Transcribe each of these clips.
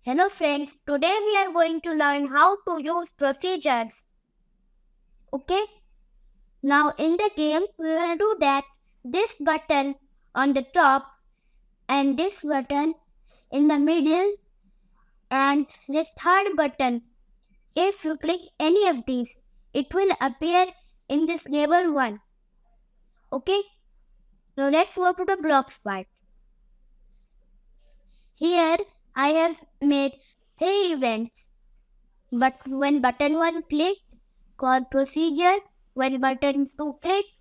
Hello friends, today we are going to learn how to use procedures. Okay? Now in the game we will do that this button on the top and this button in the middle and this third button. If you click any of these, it will appear in this label 1. Okay? Now let's go to the blocks part. Here I have made 3 events. But when button 1 clicked, call procedure. When button 2 clicked,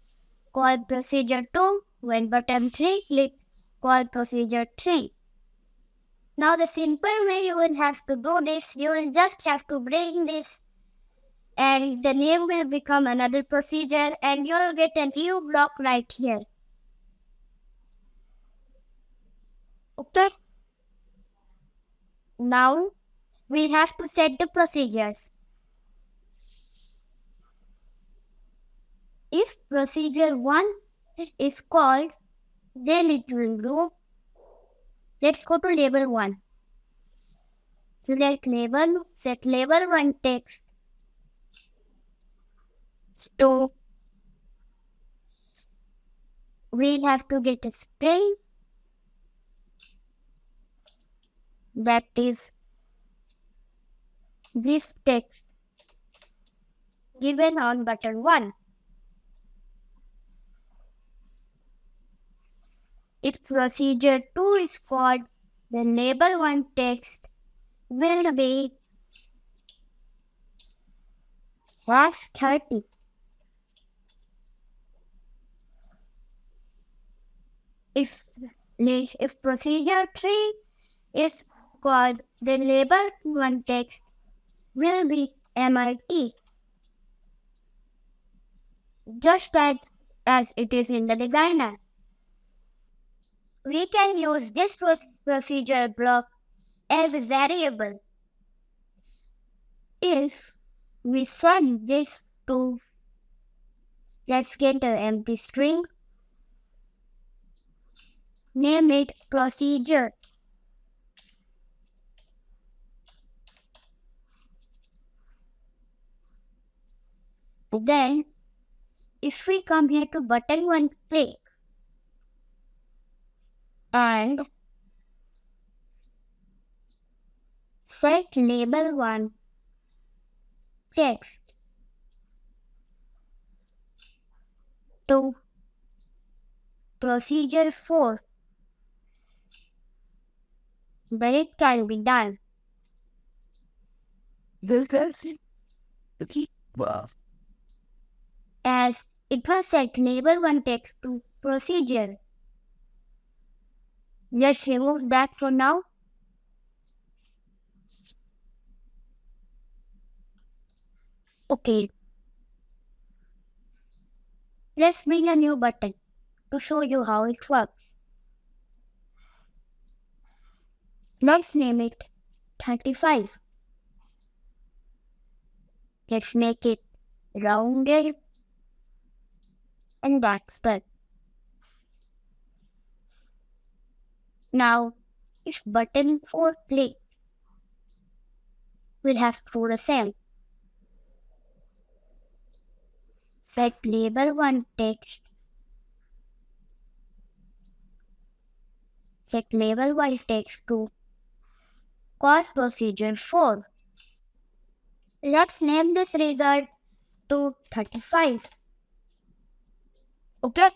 call procedure 2. When button 3 clicked, call procedure 3. Now the simple way you will have to do this, you will just have to bring this and the name will become another procedure and you will get a new block right here. Okay? Now we have to set the procedures. If procedure 1 is called, then it will do. Let's go to label 1. Select label, set label 1 text to, we'll have to get a string that is this text given on button 1. If procedure 2 is called, then label 1 text will be hash 30. If procedure 3 is called, then label 1 text will be MIT. Just as it is in the designer. We can use this procedure block as a variable. If we set this to, let's get an empty string, name it procedure. Then, if we come here to button 1 click and set label 1 text to procedure 4, then it can be done. As it was set label 1 text to procedure. Let's remove that for now. Okay. Let's bring a new button to show you how it works. Let's name it 35. Let's make it rounded and that's done. Now, if button 4 click, we'll have to do the same. Set label 1 text. Set label 1 text to call procedure 4. Let's name this result to 35. Okay?